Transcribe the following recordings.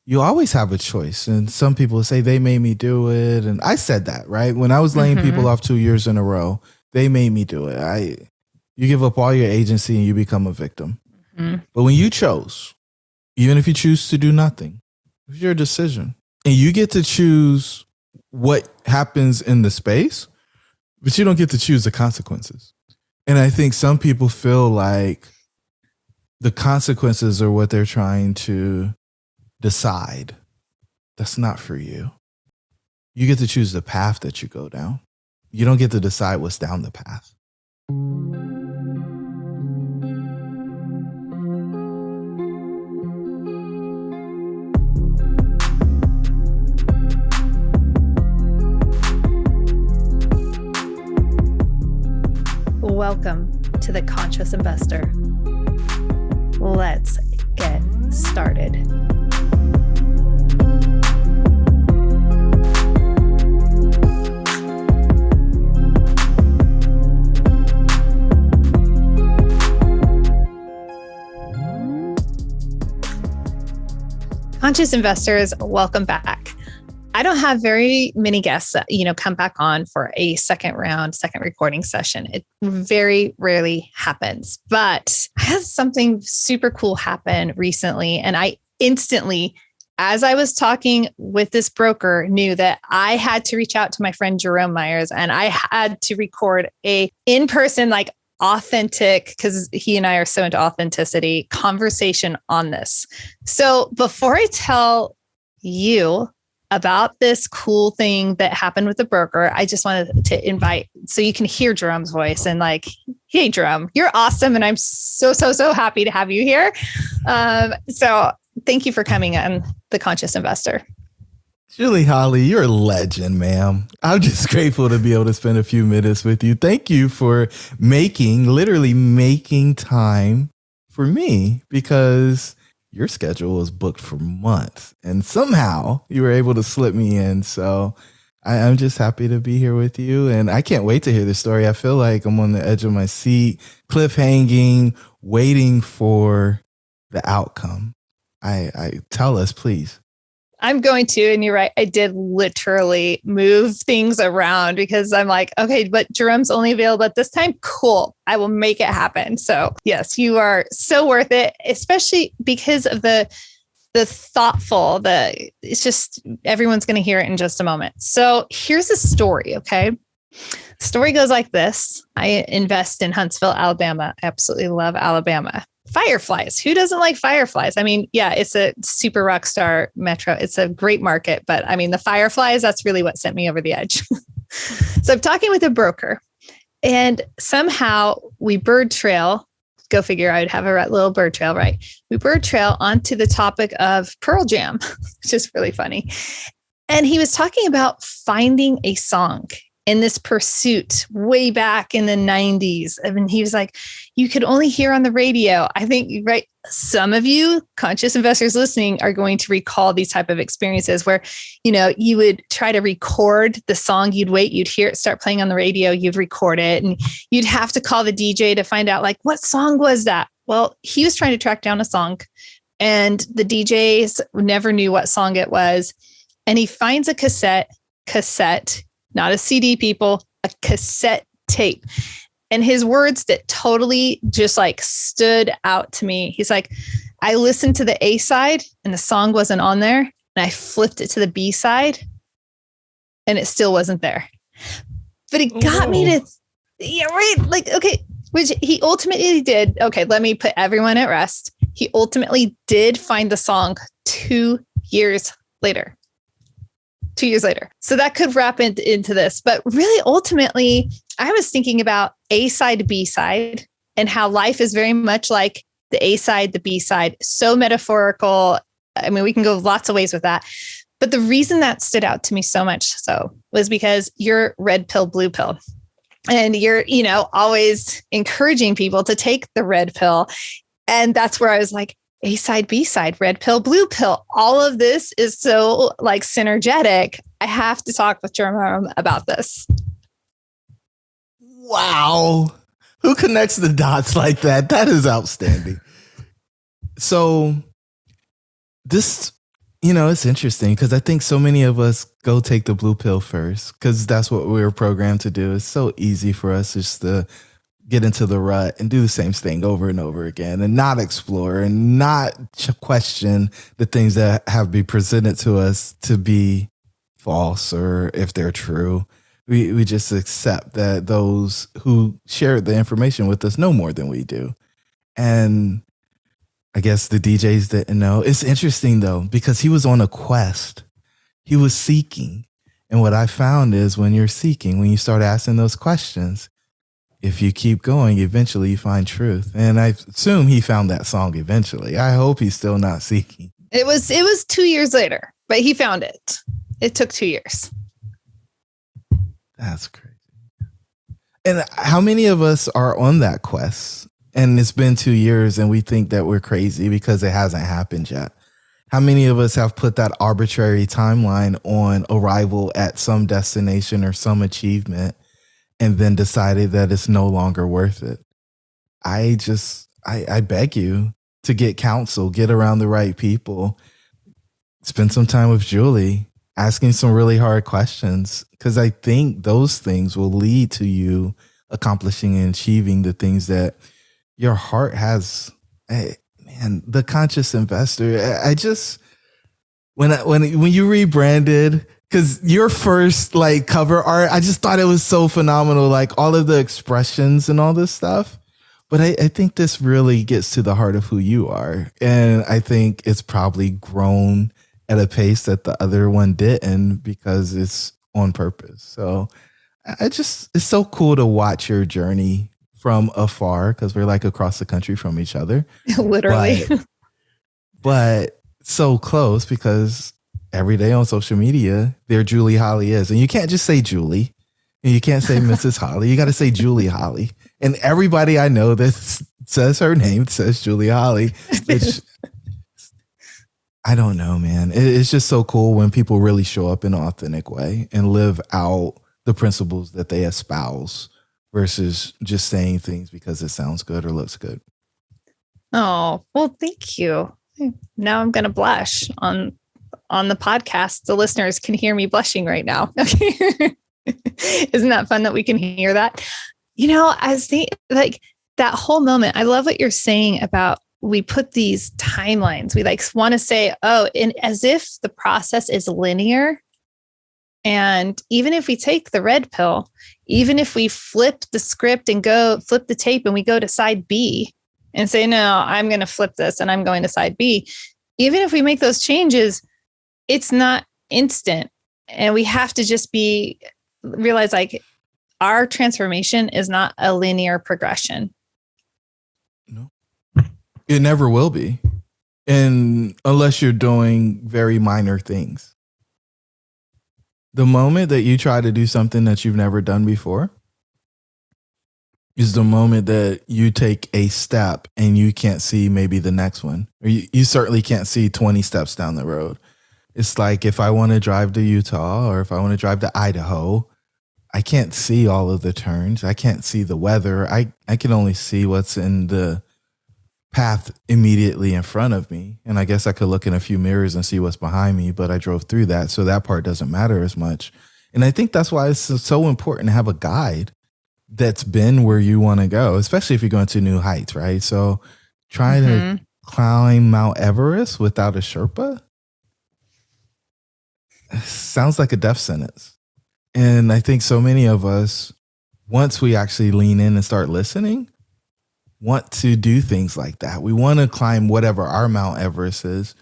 you always have a choice. And some people say they made me do it. And I said that, right? When I was laying people off 2 years in a row, they made me do it. You give up all your agency and you become a victim. But when you chose, even if you choose to do nothing, it's your decision. And you get to choose what happens in the space, but you don't get to choose the consequences. And I think some people feel like the consequences are what they're trying to decide. That's not for you. You get to choose the path that you go down. You don't get to decide what's down the path. Welcome to The Conscious Investor. Let's get started. Conscious investors, welcome back. I don't have very many guests that, come back on for a second recording session. It very rarely happens, but I had something super cool happen recently. And I instantly, as I was talking with this broker, knew that I had to reach out to my friend Jerome Myers and I had to record a in-person, authentic, because he and I are so into authenticity, conversation on this. So before I tell you about this cool thing that happened with the broker, I just wanted to invite so you can hear Jerome's voice and hey, Jerome, you're awesome. And I'm so happy to have you here. So thank you for coming on The Conscious Investor. Julie Holly, you're a legend, ma'am. I'm just grateful to be able to spend a few minutes with you. Thank you for literally making time for me, because your schedule was booked for months and somehow you were able to slip me in. So I'm just happy to be here with you. And I can't wait to hear the story. I feel like I'm on the edge of my seat, cliffhanging, waiting for the outcome. I tell us, please. I'm going to, and you're right. I did literally move things around because I'm like, okay, but Jerome's only available at this time. Cool. I will make it happen. So yes, you are so worth it, especially because of the it's just, everyone's going to hear it in just a moment. So here's a story. Okay. The story goes like this. I invest in Huntsville, Alabama. I absolutely love Alabama. Fireflies. Who doesn't like fireflies? I mean, yeah, it's a super rock star metro. It's a great market, but I mean, the fireflies, that's really what sent me over the edge. So I'm talking with a broker and somehow we bird trail, go figure, I'd have a little bird trail, right? We bird trail onto the topic of Pearl Jam, which is really funny. And he was talking about finding a song in this pursuit way back in the 90s. I mean, he was like, you could only hear on the radio. I think, right, some of you conscious investors listening are going to recall these type of experiences where, you would try to record the song, you'd wait, you'd hear it start playing on the radio, you'd record it, and you'd have to call the DJ to find out what song was that? Well, he was trying to track down a song and the DJs never knew what song it was. And he finds a cassette, not a CD, people, a cassette tape. And his words that totally just stood out to me. He's like, I listened to the A side and the song wasn't on there. And I flipped it to the B side and it still wasn't there. But it got me to, yeah, right. Okay, which he ultimately did. Okay, let me put everyone at rest. He ultimately did find the song 2 years later. 2 years later. So that could wrap into this. But really, ultimately, I was thinking about A side, B side, and how life is very much like the A side, the B side. So metaphorical. I mean, we can go lots of ways with that. But the reason that stood out to me so much so was because you're red pill, blue pill. And you're, always encouraging people to take the red pill. And that's where I was like, A side, B side, red pill, blue pill. All of this is so synergetic. I have to talk with Jerome about this. Wow. Who connects the dots like that? That is outstanding. So this, It's interesting because I think so many of us go take the blue pill first because that's what we were programmed to do. It's so easy for us just to get into the rut and do the same thing over and over again and not explore and not question the things that have been presented to us to be false or if they're true. We just accept that those who shared the information with us know more than we do. And I guess the DJs didn't know. It's interesting though, because he was on a quest. He was seeking. And what I found is when you're seeking, when you start asking those questions, if you keep going, eventually you find truth. And I assume he found that song eventually. I hope he's still not seeking. It was 2 years later, but he found it. It took 2 years. That's crazy. And how many of us are on that quest? And it's been 2 years and we think that we're crazy because it hasn't happened yet. How many of us have put that arbitrary timeline on arrival at some destination or some achievement and then decided that it's no longer worth it? I beg you to get counsel, get around the right people, spend some time with Julie, asking some really hard questions, because I think those things will lead to you accomplishing and achieving the things that your heart has. Hey, man, the conscious investor. I just when you rebranded, because your first like cover art, I just thought it was so phenomenal, like all of the expressions and all this stuff. But I think this really gets to the heart of who you are, and I think it's probably grown at a pace that the other one didn't because it's on purpose. So it's so cool to watch your journey from afar because we're like across the country from each other. Literally. But so close because every day on social media, there Julie Holly is. And you can't just say Julie and you can't say Mrs. Holly. You got to say Julie Holly. And everybody I know that says her name says Julie Holly, which I don't know, man. It's just so cool when people really show up in an authentic way and live out the principles that they espouse versus just saying things because it sounds good or looks good. Oh, well, thank you. Now I'm going to blush on the podcast. The listeners can hear me blushing right now. Okay. Isn't that fun that we can hear that? As like that whole moment, I love what you're saying about we put these timelines. We like want to say, and as if the process is linear. And even if we take the red pill, even if we flip the script and go flip the tape and we go to side B and say, no, I'm going to flip this and I'm going to side B. Even if we make those changes, it's not instant. And we have to just realize like our transformation is not a linear progression. No, it never will be. And unless you're doing very minor things. The moment that you try to do something that you've never done before is the moment that you take a step and you can't see maybe the next one. Or you certainly can't see 20 steps down the road. It's like if I want to drive to Utah or if I want to drive to Idaho, I can't see all of the turns. I can't see the weather. I can only see what's in the path immediately in front of me. And I guess I could look in a few mirrors and see what's behind me, but I drove through that. So that part doesn't matter as much. And I think that's why it's so important to have a guide that's been where you want to go, especially if you're going to new heights, right? So trying to climb Mount Everest without a Sherpa sounds like a death sentence. And I think so many of us, once we actually lean in and start listening, want to do things like that. We want to climb whatever our Mount Everest is.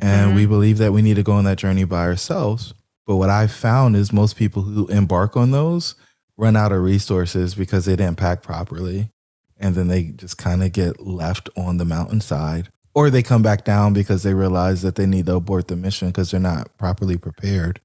And we believe that we need to go on that journey by ourselves. But what I've found is most people who embark on those run out of resources because they didn't pack properly. And then they just kind of get left on the mountainside, or they come back down because they realize that they need to abort the mission because they're not properly prepared.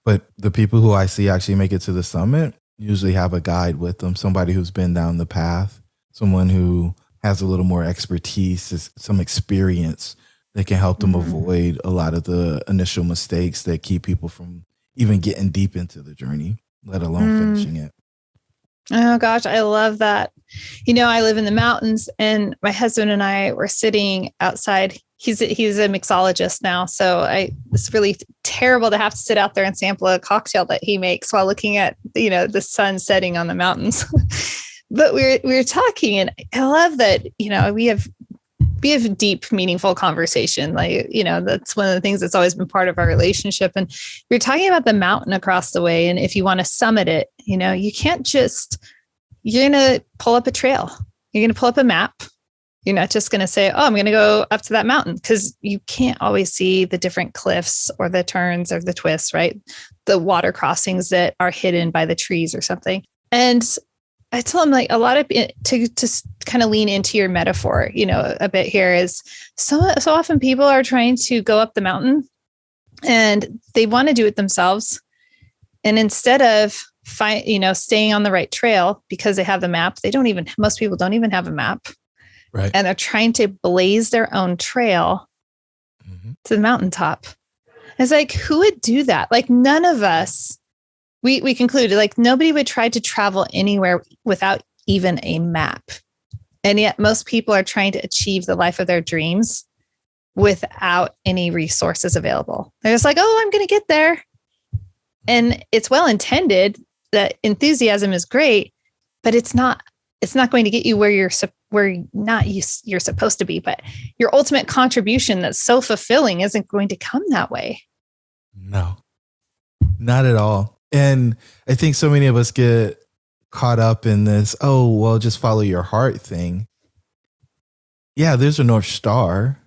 But the people who I see actually make it to the summit usually have a guide with them, somebody who's been down the path, someone who has a little more expertise, some experience that can help them avoid a lot of the initial mistakes that keep people from even getting deep into the journey, let alone finishing it. Oh gosh, I love that. I live in the mountains and my husband and I were sitting outside he's a mixologist now. So it's really terrible to have to sit out there and sample a cocktail that he makes while looking at, the sun setting on the mountains. But we were talking, and I love that, we have deep, meaningful conversation. Like, that's one of the things that's always been part of our relationship. And we were talking about the mountain across the way. And if you want to summit it, you can't you're going to pull up a trail. You're going to pull up a map. You're not just going to say, oh, I'm going to go up to that mountain, because you can't always see the different cliffs or the turns or the twists, right? The water crossings that are hidden by the trees or something. And I tell them, like, a lot of it, to kind of lean into your metaphor, a bit here, is so often people are trying to go up the mountain and they want to do it themselves. And instead of staying on the right trail because they have the map, most people don't even have a map. Right. And they're trying to blaze their own trail to the mountaintop. It's like, who would do that? Like, none of us, we concluded, like, nobody would try to travel anywhere without even a map. And yet most people are trying to achieve the life of their dreams without any resources available. They're just like, oh, I'm going to get there. And it's well intended, that enthusiasm is great, but it's not going to get you where you're supposed to be. But your ultimate contribution that's so fulfilling isn't going to come that way. No, not at all. And I think so many of us get caught up in this, oh, well, just follow your heart thing. Yeah, there's a North Star,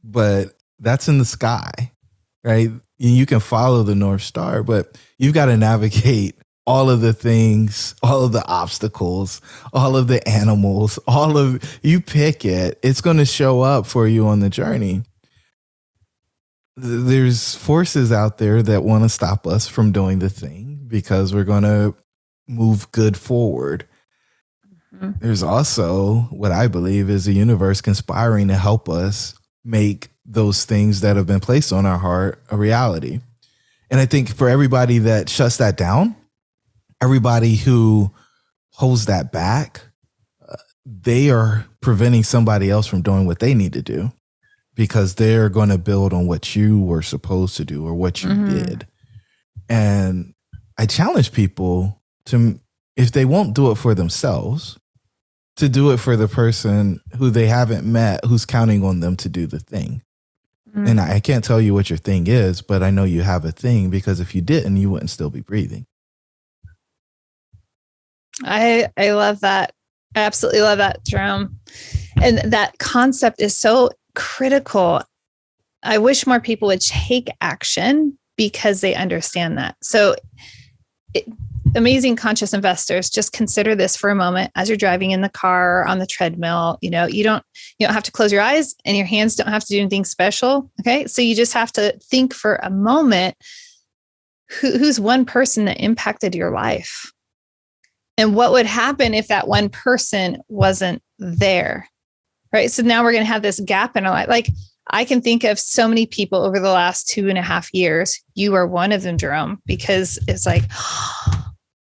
but that's in the sky, right? You can follow the North Star, but you've got to navigate all of the things, all of the obstacles, all of the animals, you pick it. It's going to show up for you on the journey. There's forces out there that want to stop us from doing the thing because we're going to move good forward. There's also what I believe is the universe conspiring to help us make those things that have been placed on our heart a reality. And I think for everybody that shuts that down, everybody who holds that back, they are preventing somebody else from doing what they need to do, because they're going to build on what you were supposed to do or what you did. And I challenge people to, if they won't do it for themselves, to do it for the person who they haven't met, who's counting on them to do the thing. And I can't tell you what your thing is, but I know you have a thing, because if you didn't, you wouldn't still be breathing. I love that. I absolutely love that, Jerome. And that concept is so critical. I wish more people would take action because they understand that. So amazing conscious investors, just consider this for a moment as you're driving in the car, on the treadmill. You don't have to close your eyes, and your hands don't have to do anything special. Okay. So you just have to think for a moment, who's one person that impacted your life? And what would happen if that one person wasn't there? Right. So now we're going to have this gap in our life. Like, I can think of so many people over the last 2.5 years. You are one of them, Jerome, because it's like,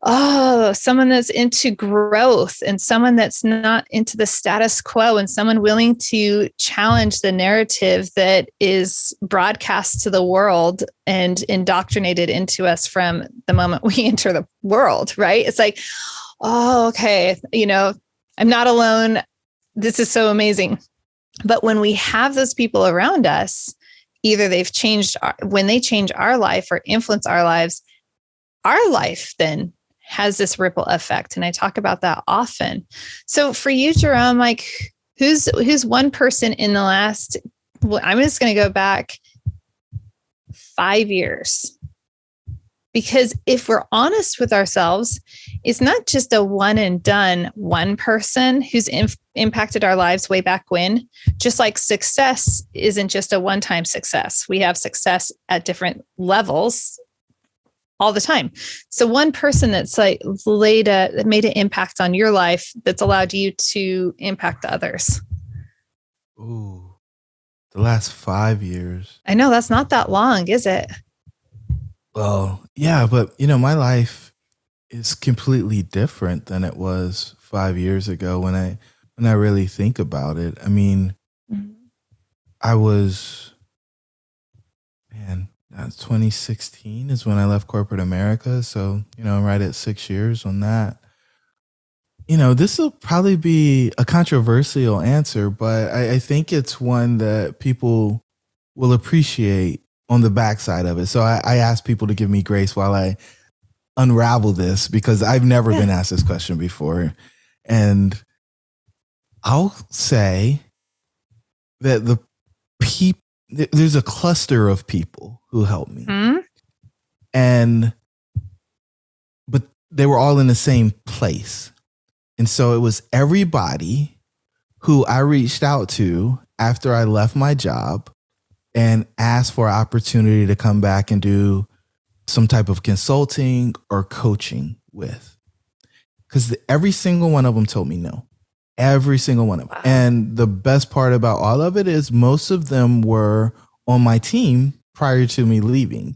oh, someone that's into growth, and someone that's not into the status quo, and someone willing to challenge the narrative that is broadcast to the world and indoctrinated into us from the moment we enter the world, right? It's like, oh, okay, I'm not alone. This is so amazing. But when we have those people around us, either they've changed, when they change our life or influence our life then has this ripple effect. And I talk about that often. So for you, Jerome, like, who's one person in the last, well, I'm just going to go back 5 years. Because if we're honest with ourselves, it's not just a one and done one person who's impacted our lives way back when. Just like success isn't just a one-time success. We have success at different levels all the time. So one person that's like made an impact on your life that's allowed you to impact others. Ooh, the last 5 years. I know that's not that long, is it? Well, yeah, but my life is completely different than it was 5 years ago when I really think about it. I mean, I was, man, 2016 is when I left corporate America. So, I'm right at 6 years on that. This will probably be a controversial answer, but I think it's one that people will appreciate on the backside of it. So I ask people to give me grace while I unravel this, because I've never been asked this question before. And I'll say that there's a cluster of people who helped me. But they were all in the same place. And so it was everybody who I reached out to after I left my job and asked for an opportunity to come back and do some type of consulting or coaching with. Because every single one of them told me no. Every single one of them. Wow. And the best part about all of it is most of them were on my team prior to me leaving.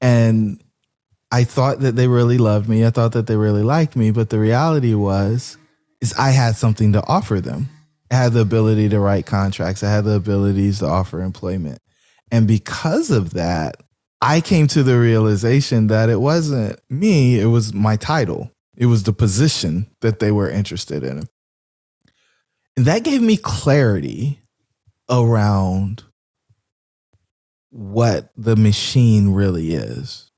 And I thought that they really loved me. I thought that they really liked me. But the reality is I had something to offer them. I had the ability to write contracts. I had the abilities to offer employment. And because of that, I came to the realization that it wasn't me. It was my title. It was the position that they were interested in. And that gave me clarity around what the machine really is.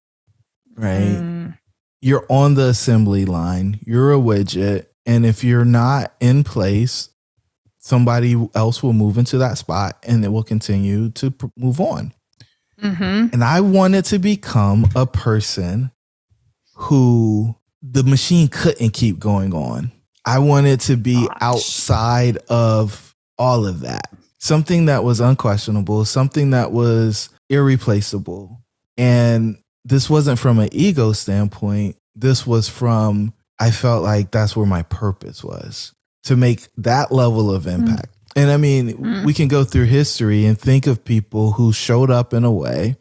Right? You're on the assembly line. You're a widget. And if you're not in place, somebody else will move into that spot and it will continue to move on. And I wanted to become a person who the machine couldn't keep going on. I wanted to be outside of all of that. Something that was unquestionable, something that was irreplaceable. And this wasn't from an ego standpoint. This was from, I felt like that's where my purpose was, to make that level of impact. And I mean, we can go through history and think of people who showed up in a way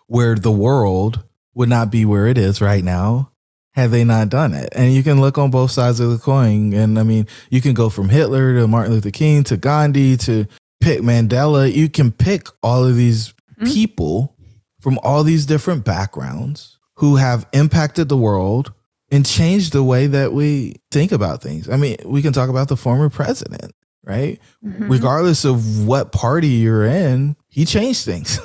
where the world would not be where it is right now had they not done it. And you can look on both sides of the coin. And I mean, you can go from Hitler to Martin Luther King to Gandhi to pick Mandela. You can pick all of these people from all these different backgrounds who have impacted the world and changed the way that we think about things. I mean, we can talk about the former president, right? Regardless of what party you're in, he changed things.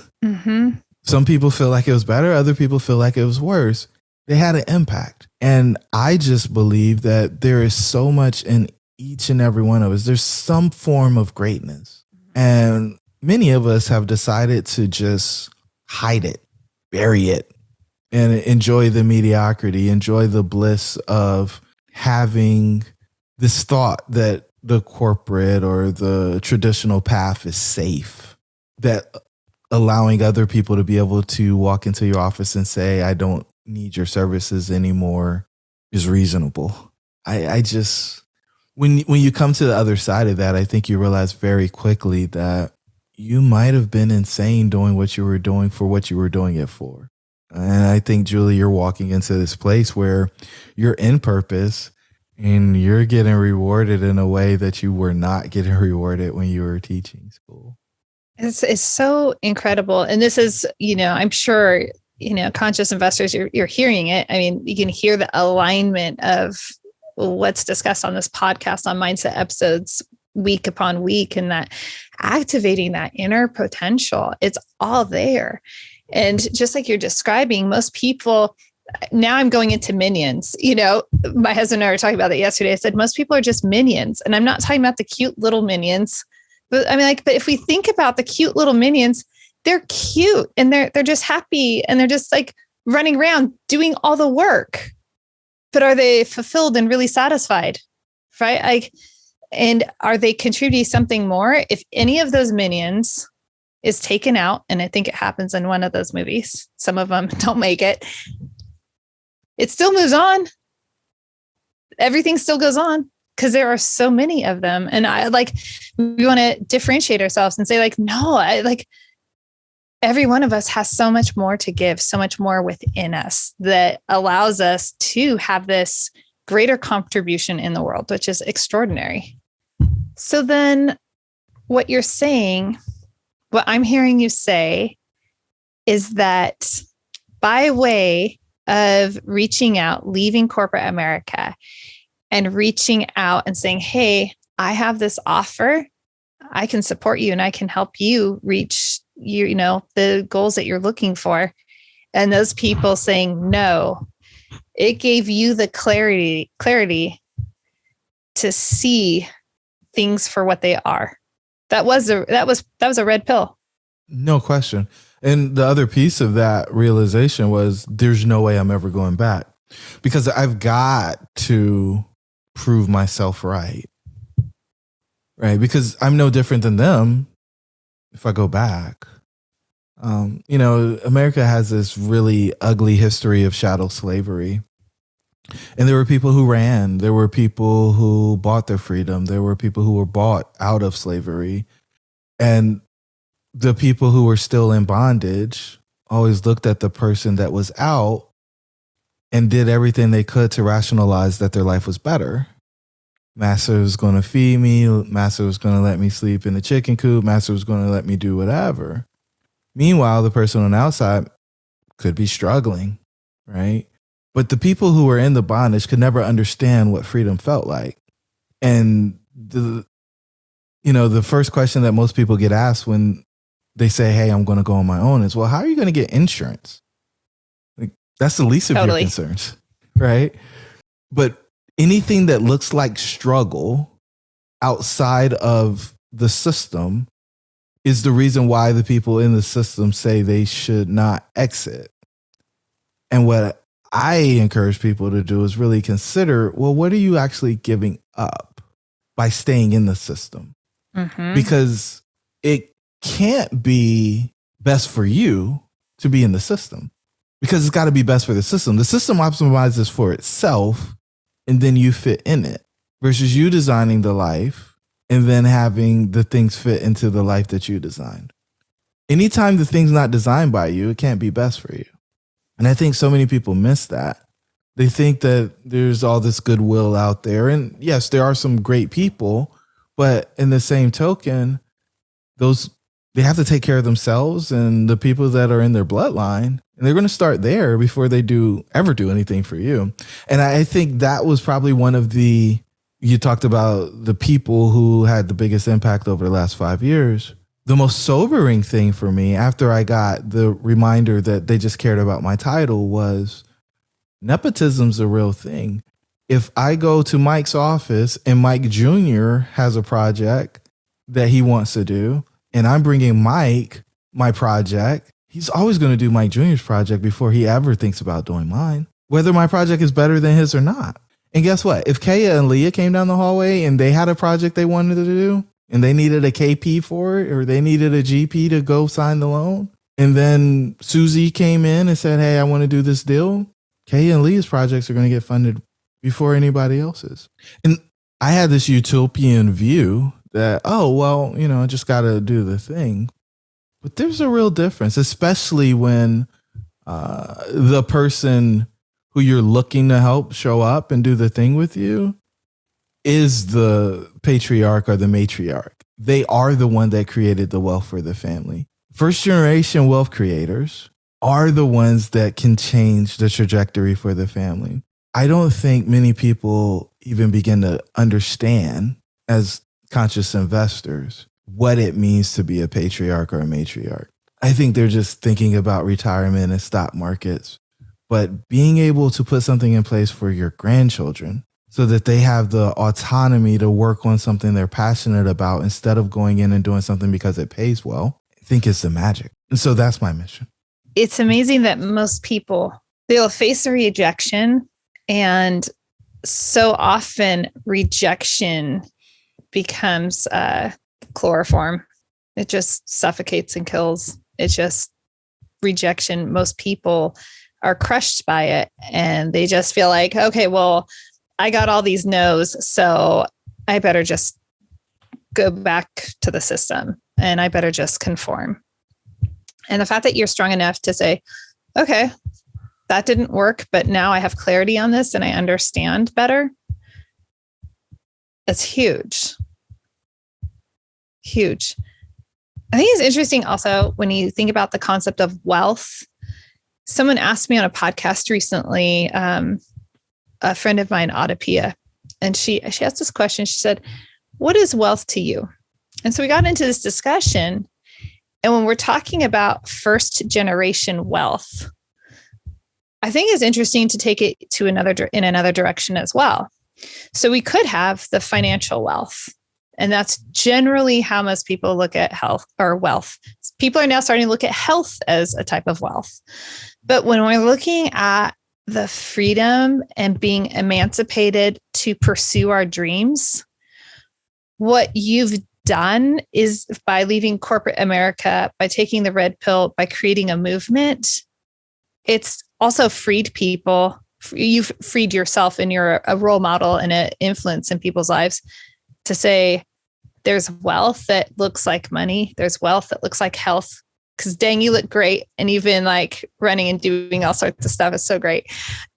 Some people feel like it was better. Other people feel like it was worse. They had an impact. And I just believe that there is so much in each and every one of us. There's some form of greatness. And many of us have decided to just hide it, bury it, and enjoy the mediocrity, enjoy the bliss of having this thought that the corporate or the traditional path is safe, that allowing other people to be able to walk into your office and say, I don't need your services anymore is reasonable. I just, when you come to the other side of that, I think you realize very quickly that you might have been insane doing what you were doing for what you were doing it for. And I think, Julie, you're walking into this place where you're in purpose and you're getting rewarded in a way that you were not getting rewarded when you were teaching school. It's so incredible. And this is, I'm sure, conscious investors, you're hearing it. I mean, you can hear the alignment of what's discussed on this podcast, on mindset episodes week upon week, and that activating that inner potential, it's all there. And just like you're describing, most people, now I'm going into minions. My husband and I were talking about that yesterday. I said, most people are just minions. And I'm not talking about the cute little minions, but I mean, but if we think about the cute little minions, they're cute and they're just happy and they're just like running around doing all the work. But are they fulfilled and really satisfied? Right? And are they contributing something more? If any of those minions is taken out, and I think it happens in one of those movies, some of them don't make it, it still moves on. Everything still goes on because there are so many of them. And we want to differentiate ourselves and say no, every one of us has so much more to give, so much more within us that allows us to have this greater contribution in the world, which is extraordinary. So then what you're saying, what I'm hearing you say is that by way of reaching out, leaving corporate America and reaching out and saying, hey, I have this offer. I can support you and I can help you reach the goals that you're looking for. And those people saying no, it gave you the clarity to see things for what they are. That was a red pill. No question. And the other piece of that realization was there's no way I'm ever going back, because I've got to prove myself right. Right. Because I'm no different than them if I go back. America has this really ugly history of chattel slavery. And there were people who ran. There were people who bought their freedom. There were people who were bought out of slavery. And the people who were still in bondage always looked at the person that was out and did everything they could to rationalize that their life was better. Master was going to feed me. Master was going to let me sleep in the chicken coop. Master was going to let me do whatever. Meanwhile, the person on the outside could be struggling, right? But the people who were in the bondage could never understand what freedom felt like. And the first question that most people get asked when they say, hey, I'm going to go on my own is, well, how are you going to get insurance? Like, that's the least of your concerns, right? But anything that looks like struggle outside of the system is the reason why the people in the system say they should not exit. And what I encourage people to do is really consider, well, what are you actually giving up by staying in the system? Mm-hmm. Because it can't be best for you to be in the system, because it's got to be best for the system. The system optimizes for itself, and then you fit in it, versus you designing the life and then having the things fit into the life that you designed. Anytime the thing's not designed by you, it can't be best for you. And I think so many people miss that. They think that there's all this goodwill out there. And yes, there are some great people, but in the same token, they have to take care of themselves and the people that are in their bloodline. And they're going to start there before they ever do anything for you. And I think that was probably one of you talked about the people who had the biggest impact over the last 5 years. The most sobering thing for me after I got the reminder that they just cared about my title was nepotism's a real thing. If I go to Mike's office and Mike Jr. has a project that he wants to do, and I'm bringing Mike my project, he's always going to do Mike Jr.'s project before he ever thinks about doing mine, whether my project is better than his or not. And guess what? If Kaya and Leah came down the hallway and they had a project they wanted to do and they needed a KP for it, or they needed a GP to go sign the loan, and then Susie came in and said, hey, I want to do this deal, Kaya and Leah's projects are going to get funded before anybody else's. And I had this utopian view that, I just got to do the thing. But there's a real difference, especially when the person who you're looking to help show up and do the thing with you is the patriarch or the matriarch. They are the one that created the wealth for the family. First generation wealth creators are the ones that can change the trajectory for the family. I don't think many people even begin to understand as conscious investors what it means to be a patriarch or a matriarch. I think they're just thinking about retirement and stock markets. But being able to put something in place for your grandchildren so that they have the autonomy to work on something they're passionate about instead of going in and doing something because it pays well, I think it's the magic. And so that's my mission. It's amazing that most people, they'll face a rejection, and so often rejection becomes chloroform. It just suffocates and kills. It's just rejection. Most people are crushed by it, and they just feel like, okay, well, I got all these no's, so I better just go back to the system and I better just conform. And the fact that you're strong enough to say, okay, that didn't work, but now I have clarity on this and I understand better. It's huge. Huge. I think it's interesting also when you think about the concept of wealth. Someone asked me on a podcast recently, a friend of mine, Autopia, and she asked this question. She said, "What is wealth to you?" And so we got into this discussion. And when we're talking about first generation wealth, I think it's interesting to take it to another direction as well. So we could have the financial wealth. And that's generally how most people look at health or wealth. People are now starting to look at health as a type of wealth. But when we're looking at the freedom and being emancipated to pursue our dreams, what you've done is by leaving corporate America, by taking the red pill, by creating a movement, it's also freed people. You've freed yourself, and you're a role model and an influence in people's lives to say, there's wealth that looks like money. There's wealth that looks like health. Because dang, you look great. And you've been like running and doing all sorts of stuff. It's so great.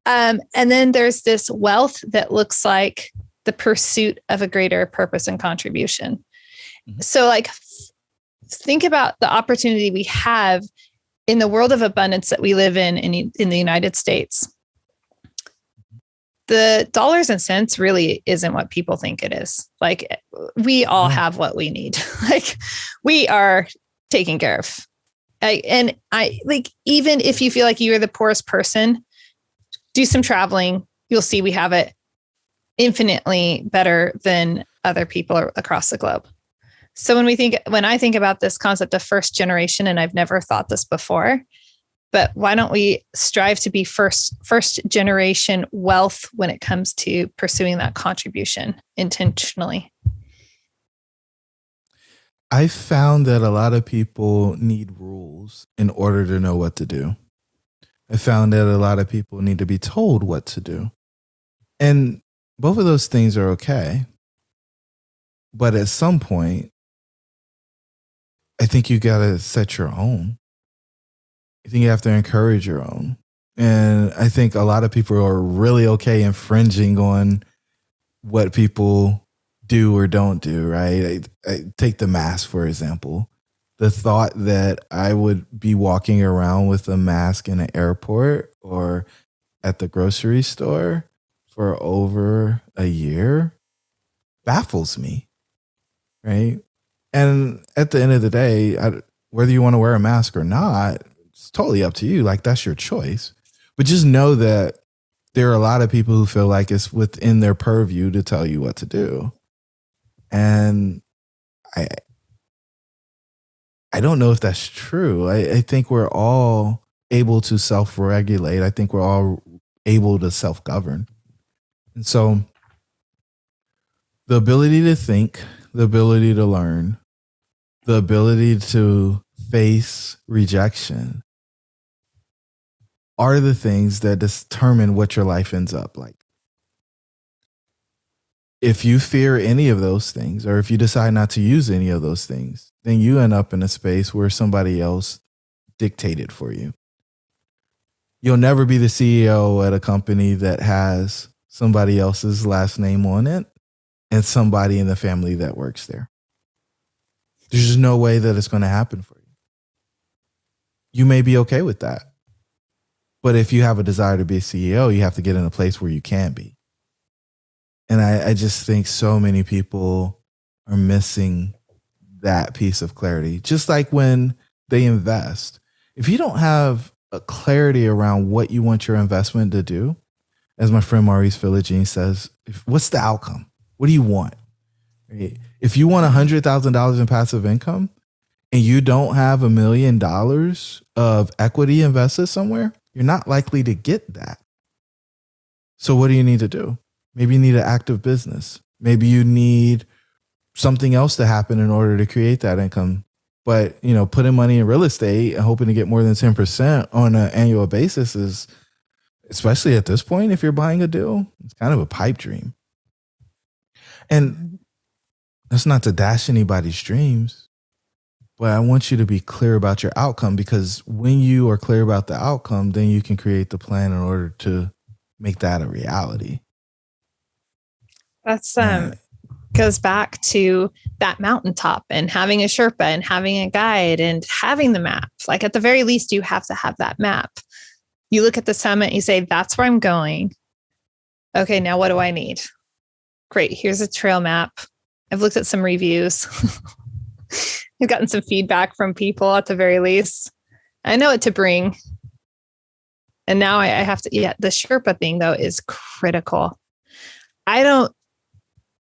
And then there's this wealth that looks like the pursuit of a greater purpose and contribution. Mm-hmm. So like, think about the opportunity we have in the world of abundance that we live in the United States. The dollars and cents really isn't what people think it is. Like, we all have what we need. Like, we are taken care of. I even if you feel like you are the poorest person, do some traveling. You'll see we have it infinitely better than other people across the globe. So when I think about this concept of first generation, and I've never thought this before, but why don't we strive to be first generation wealth when it comes to pursuing that contribution intentionally? I found that a lot of people need rules in order to know what to do. I found that a lot of people need to be told what to do. And both of those things are okay. But at some point, I think you got to set your own. I think you have to encourage your own. And I think a lot of people are really okay infringing on what people do or don't do, right? I take the mask, for example. The thought that I would be walking around with a mask in an airport or at the grocery store for over a year baffles me, right? And at the end of the day, whether you want to wear a mask or not, it's totally up to you. Like, that's your choice. But just know that there are a lot of people who feel like it's within their purview to tell you what to do. And I don't know if that's true. I think we're all able to self-regulate. I think we're all able to self-govern. And so the ability to think, the ability to learn, the ability to face rejection are the things that determine what your life ends up like. If you fear any of those things, or if you decide not to use any of those things, then you end up in a space where somebody else dictated for you. You'll never be the CEO at a company that has somebody else's last name on it and somebody in the family that works there. There's just no way that it's going to happen for you. You may be okay with that. But if you have a desire to be a CEO, you have to get in a place where you can be. And I just think so many people are missing that piece of clarity. Just like when they invest. If you don't have a clarity around what you want your investment to do, as my friend Maurice Philogene says, what's the outcome? What do you want? Right? If you want $100,000 in passive income and you don't have $1 million of equity invested somewhere, you're not likely to get that. So what do you need to do? Maybe you need an active business. Maybe you need something else to happen in order to create that income. But, putting money in real estate and hoping to get more than 10% on an annual basis is, especially at this point, if you're buying a deal, it's kind of a pipe dream. And that's not to dash anybody's dreams, but I want you to be clear about your outcome, because when you are clear about the outcome, then you can create the plan in order to make that a reality. That's goes back to that mountaintop and having a Sherpa and having a guide and having the map. Like at the very least, you have to have that map. You look at the summit, you say, that's where I'm going. Okay, now what do I need? Great, here's a trail map. I've looked at some reviews. I've gotten some feedback from people at the very least. I know what to bring. And now I have to, the Sherpa thing though is critical. I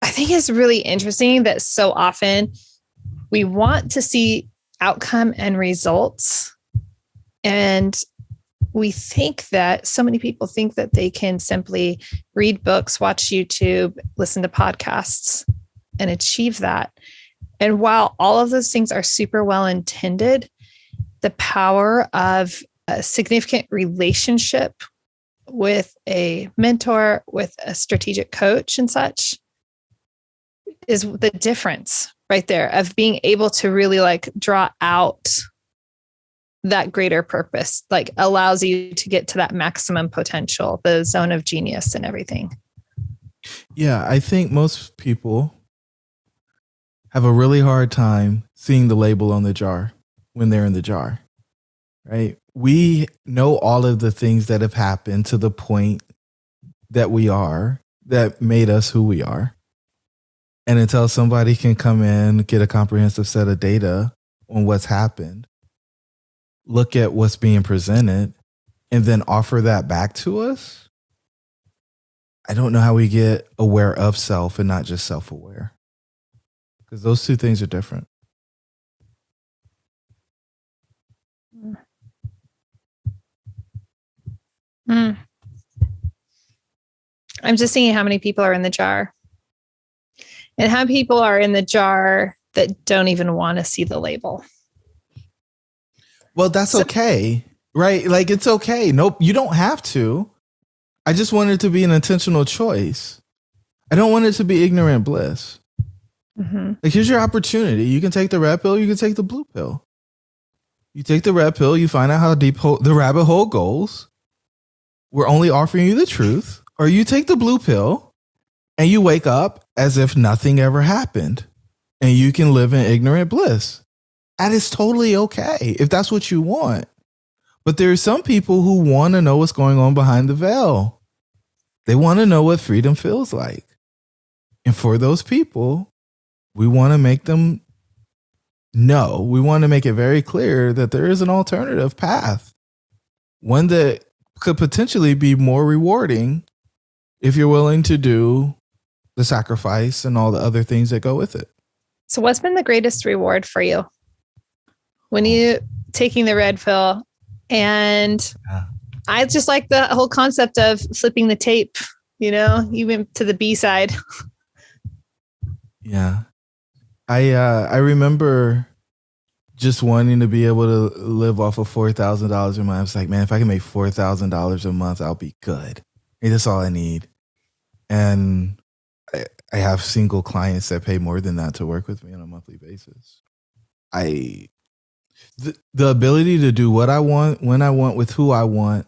think it's really interesting that so often we want to see outcome and results. And we think that so many people think that they can simply read books, watch YouTube, listen to podcasts, and achieve that. And while all of those things are super well intended, the power of a significant relationship with a mentor, with a strategic coach and such is the difference right there of being able to really like draw out that greater purpose, like allows you to get to that maximum potential, the zone of genius and everything. Yeah, I think most people have a really hard time seeing the label on the jar when they're in the jar, right? We know all of the things that have happened to the point that we are, that made us who we are. And until somebody can come in, get a comprehensive set of data on what's happened, look at what's being presented, and then offer that back to us, I don't know how we get aware of self and not just self-aware. Because those two things are different. I'm just seeing how many people are in the jar. And how people are in the jar that don't even want to see the label. Well, that's okay, right? Like, it's okay. Nope, you don't have to. I just want it to be an intentional choice. I don't want it to be ignorant bliss. Mm-hmm. Like, here's your opportunity. You can take the red pill, you can take the blue pill. You take the red pill, you find out how deep the rabbit hole goes. We're only offering you the truth. Or you take the blue pill and you wake up as if nothing ever happened. And you can live in ignorant bliss. That is totally okay if that's what you want. But there are some people who want to know what's going on behind the veil. They want to know what freedom feels like. And for those people, we want to make them know. We want to make it very clear that there is an alternative path. One that could potentially be more rewarding if you're willing to do the sacrifice and all the other things that go with it. So what's been the greatest reward for you when you taking the red pill? And I just like the whole concept of flipping the tape, even to the B side. Yeah. I remember just wanting to be able to live off of $4,000 a month. I was like, man, if I can make $4,000 a month, I'll be good. Hey, that's all I need. And I have single clients that pay more than that to work with me on a monthly basis. The ability to do what I want, when I want, with who I want,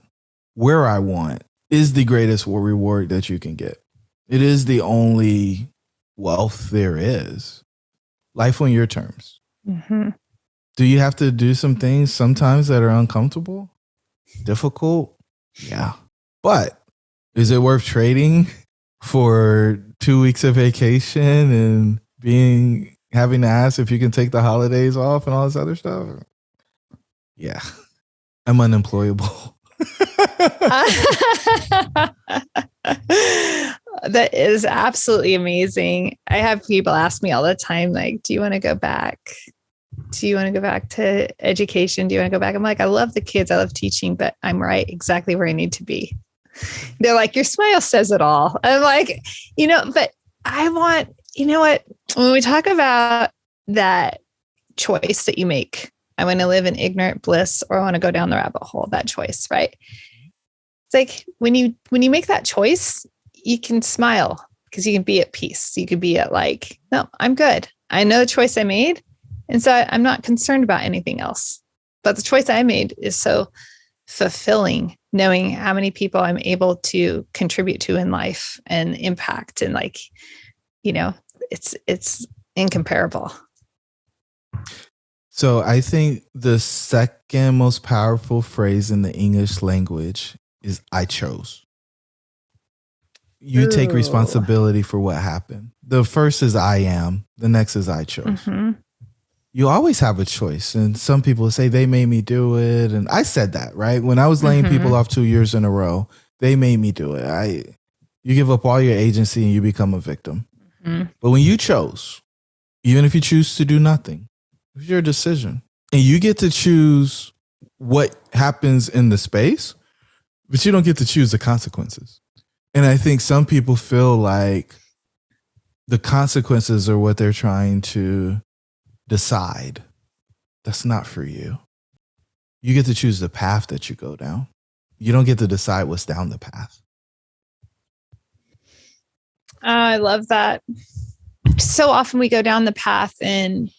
where I want is the greatest reward that you can get. It is the only wealth there is. Life on your terms. Mm-hmm. Do you have to do some things sometimes that are uncomfortable, difficult? Yeah. But is it worth trading for 2 weeks of vacation and having to ask if you can take the holidays off and all this other stuff? Yeah. I'm unemployable. That is absolutely amazing. I have people ask me all the time, like, do you want to go back? Do you want to go back to education? Do you want to go back? I'm like, I love the kids. I love teaching, but I'm right exactly where I need to be. They're like, your smile says it all. I'm like, but I want, what, when we talk about that choice that you make, I want to live in ignorant bliss or I want to go down the rabbit hole, that choice, right? It's like when you make that choice, you can smile because you can be at peace. You could be at like, no, I'm good. I know the choice I made. And so I'm not concerned about anything else. But the choice I made is so fulfilling, knowing how many people I'm able to contribute to in life and impact. And it's incomparable. So I think the second most powerful phrase in the English language is I chose. You take Ooh. responsibility for what happened. The first is I am. The next is I chose. Mm-hmm. You always have a choice. And some people say they made me do it. And I said that, right? When I was laying people off 2 years in a row, they made me do it. You give up all your agency and you become a victim. Mm-hmm. But when you chose, even if you choose to do nothing, it's your decision. And you get to choose what happens in the space, but you don't get to choose the consequences. And I think some people feel like the consequences are what they're trying to decide. That's not for you. You get to choose the path that you go down. You don't get to decide what's down the path. I love that. So often we go down the path and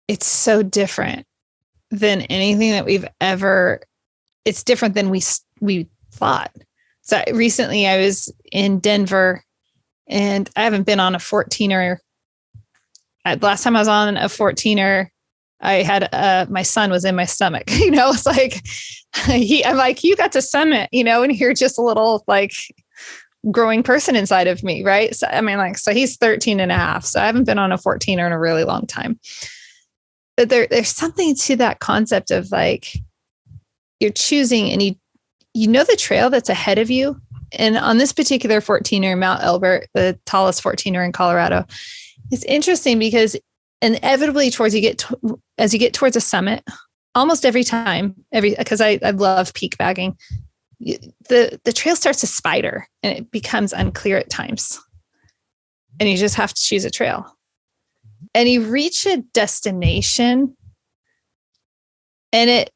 it's so different than anything that we've ever, it's different than we thought. So recently I was in Denver and I haven't been on a 14er. Last time I was on a 14er, I had my son was in my stomach, it's like, I'm like, you got to summit, and you're just a little like growing person inside of me. Right. So, so he's 13 and a half. So I haven't been on a 14er in a really long time. But there's something to that concept of like, you're choosing and you know the trail that's ahead of you. And on this particular 14er, Mount Elbert, the tallest 14er in Colorado, it's interesting because inevitably as you get towards a summit, almost every time, because I love peak bagging, the trail starts to spider and it becomes unclear at times. And you just have to choose a trail. And you reach a destination and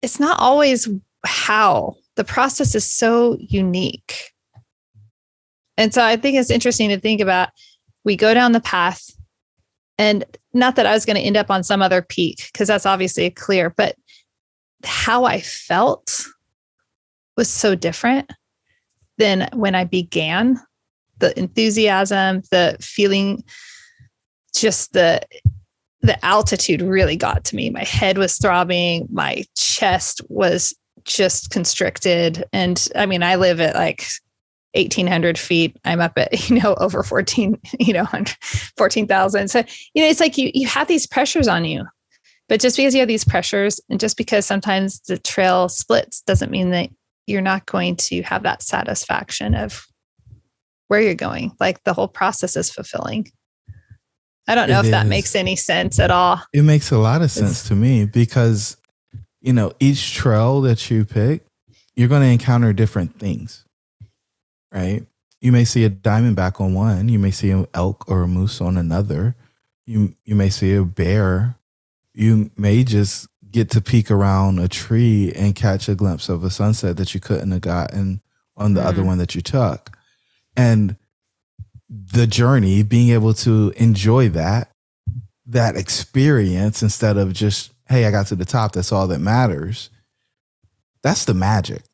it's not always how. The process is so unique. And so I think it's interesting to think about, we go down the path, and not that I was going to end up on some other peak, because that's obviously clear, but how I felt was so different than when I began. The enthusiasm, the feeling, just the altitude really got to me. My head was throbbing. My chest was just constricted. And I live at like 1,800 feet. I'm up at, over 14,000. So, it's like you have these pressures on you, but just because you have these pressures and just because sometimes the trail splits doesn't mean that you're not going to have that satisfaction of where you're going. Like the whole process is fulfilling. I don't know if that makes any sense at all. It makes a lot of sense to me because, each trail that you pick, you're going to encounter different things, right? You may see a diamondback on one. You may see an elk or a moose on another. You may see a bear. You may just get to peek around a tree and catch a glimpse of a sunset that you couldn't have gotten on the other one that you took. And the journey, being able to enjoy that experience instead of just, hey, I got to the top, that's all that matters. That's the magic.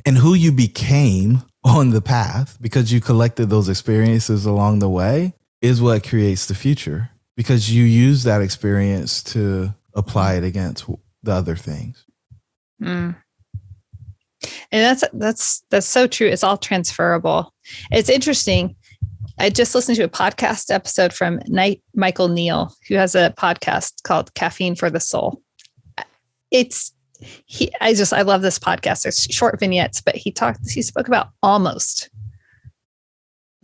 And who you became on the path because you collected those experiences along the way is what creates the future, because you use that experience to apply it against the other things. Mm. And that's so true. It's all transferable. It's interesting. I just listened to a podcast episode from Michael Neal, who has a podcast called Caffeine for the Soul. I love this podcast. It's short vignettes, but he spoke about almost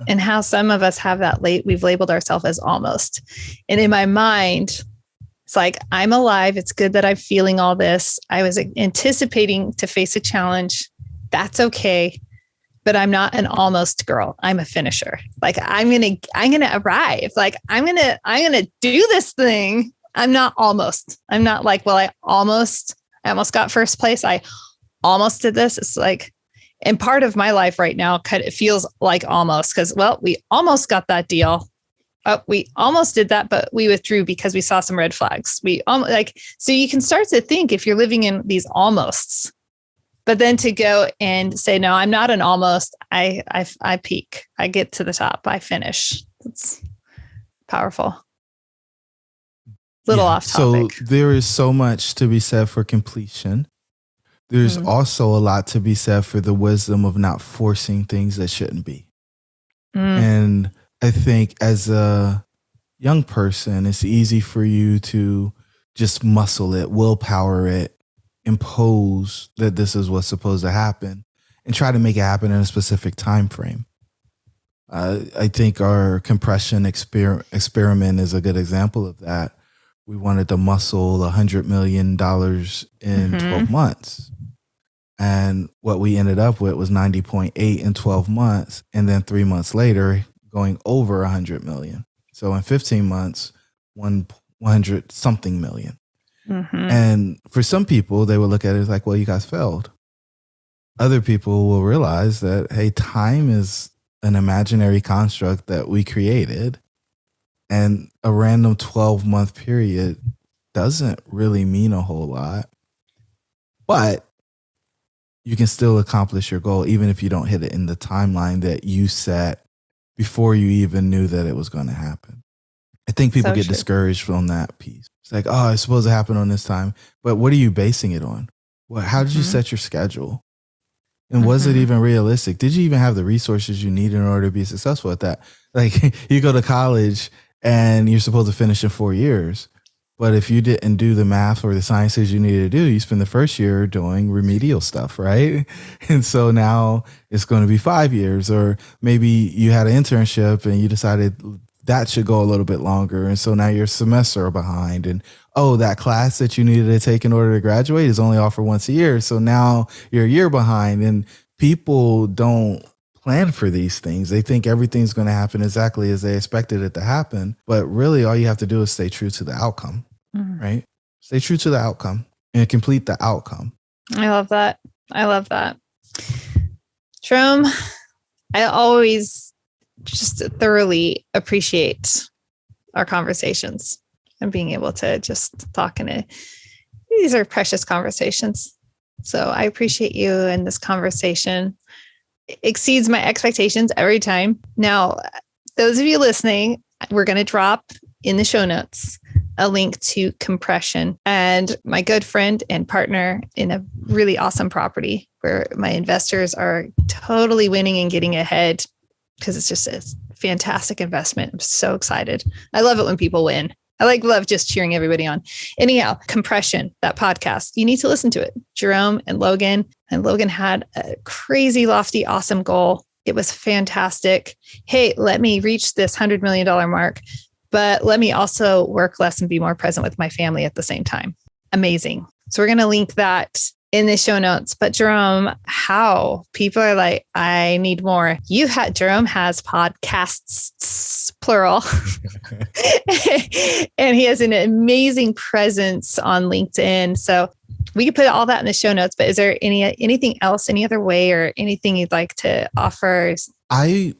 and how some of us have that we've labeled ourselves as almost. And in my mind, it's like, I'm alive. It's good that I'm feeling all this. I was anticipating to face a challenge. That's okay. But I'm not an almost girl. I'm a finisher. Like I'm going to arrive. Like I'm going to do this thing. I'm not almost. I'm not like, well, I almost got first place. I almost did this. It's like, and part of my life right now, it feels like almost, because, well, we almost got that deal. We almost did that, but we withdrew because we saw some red flags. So you can start to think, if you're living in these almosts, But then to go and say, no, I'm not an almost, I peak, I get to the top, I finish. It's powerful. Little off topic. So there is so much to be said for completion. There's also a lot to be said for the wisdom of not forcing things that shouldn't be. And I think as a young person, it's easy for you to just muscle it, willpower it, impose that this is what's supposed to happen, and try to make it happen in a specific time frame. I think our compression experiment is a good example of that. We wanted to muscle $100 million in 12 months. And what we ended up with was 90.8 in 12 months. And then 3 months later, going over 100 million. So in 15 months, 100 something million. And for some people, they will look at it as like, well, you guys failed. Other people will realize that, hey, time is an imaginary construct that we created. And a random 12-month period doesn't really mean a whole lot. But you can still accomplish your goal, even if you don't hit it in the timeline that you set before you even knew that it was going to happen. I think people get discouraged from that piece. It's like, oh, it's supposed to happen on this time. But what are you basing it on? Well, how did you set your schedule? And was it even realistic? Did you even have the resources you need in order to be successful at that? Like, you go to college and you're supposed to finish in 4 years. But if you didn't do the math or the sciences you needed to do, you spend the first year doing remedial stuff, right? And so now it's going to be 5 years. Or maybe you had an internship and you decided that should go a little bit longer. And so now you're a semester behind. And oh, that class that you needed to take in order to graduate is only offered once a year. So now you're a year behind. And people don't plan for these things. They think everything's going to happen exactly as they expected it to happen. But really, all you have to do is stay true to the outcome, right? Stay true to the outcome and complete the outcome. I love that. I love that. Jerome, I always just thoroughly appreciate our conversations and being able to just talk these are precious conversations. So I appreciate you, and this conversation exceeds my expectations every time. Now, those of you listening, we're going to drop in the show notes a link to Compression and my good friend and partner in a really awesome property where my investors are totally winning and getting ahead, because it's just a fantastic investment. I'm so excited. I love it when people win. I love just cheering everybody on. Anyhow, Compression, that podcast, you need to listen to it. Jerome and Logan had a crazy, lofty, awesome goal. It was fantastic. Hey, let me reach this $100 million mark, but let me also work less and be more present with my family at the same time. Amazing. So we're going to link that in the show notes. But Jerome, how people are like, I need more. Jerome has podcasts, plural, and he has an amazing presence on LinkedIn. So we could put all that in the show notes, but is there anything else, any other way or anything you'd like to offer? I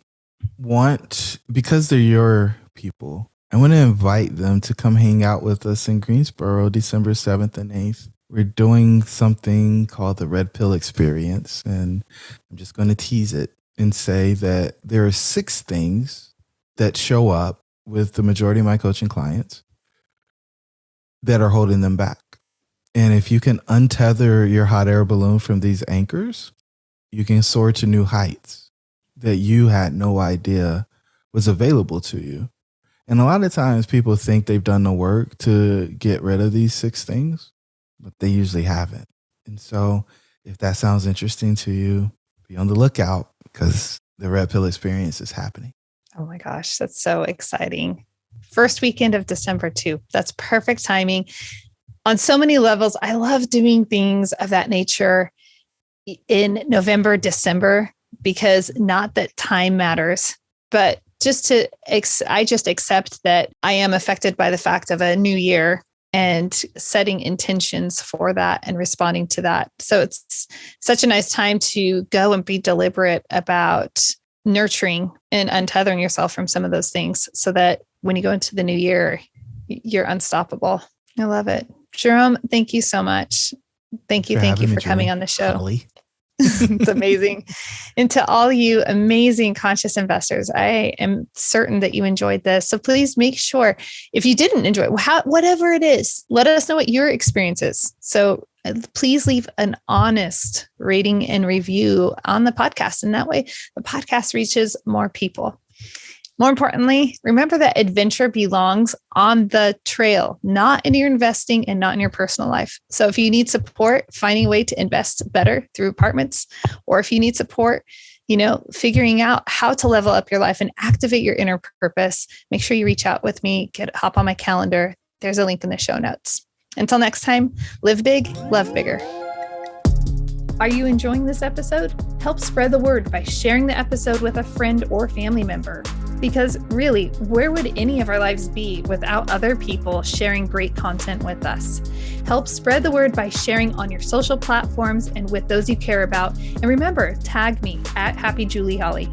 want, because they're your people, I want to invite them to come hang out with us in Greensboro, December 7th and 8th. We're doing something called the Red Pill Experience. And I'm just going to tease it and say that there are 6 things that show up with the majority of my coaching clients that are holding them back. And if you can untether your hot air balloon from these anchors, you can soar to new heights that you had no idea was available to you. And a lot of times people think they've done the work to get rid of these 6 things, but they usually haven't. And so if that sounds interesting to you, be on the lookout, because the Red Pill Experience is happening. Oh my gosh, that's so exciting. First weekend of December too. That's perfect timing. On so many levels, I love doing things of that nature in November, December, because not that time matters, but I just accept that I am affected by the fact of a new year and setting intentions for that and responding to that. So it's such a nice time to go and be deliberate about nurturing and untethering yourself from some of those things so that when you go into the new year, you're unstoppable. I love it. Jerome, thank you so much. Thank you for coming on the show. Holly. It's amazing. And to all you amazing conscious investors, I am certain that you enjoyed this. So please make sure, if you didn't enjoy it, whatever it is, let us know what your experience is. So please leave an honest rating and review on the podcast. And that way the podcast reaches more people. More importantly, remember that adventure belongs on the trail, not in your investing and not in your personal life. So if you need support finding a way to invest better through apartments, or if you need support, figuring out how to level up your life and activate your inner purpose, make sure you reach out with me, hop on my calendar. There's a link in the show notes. Until next time, live big, love bigger. Are you enjoying this episode? Help spread the word by sharing the episode with a friend or family member. Because really, where would any of our lives be without other people sharing great content with us? Help spread the word by sharing on your social platforms and with those you care about. And remember, tag me at Happy Julie Holly.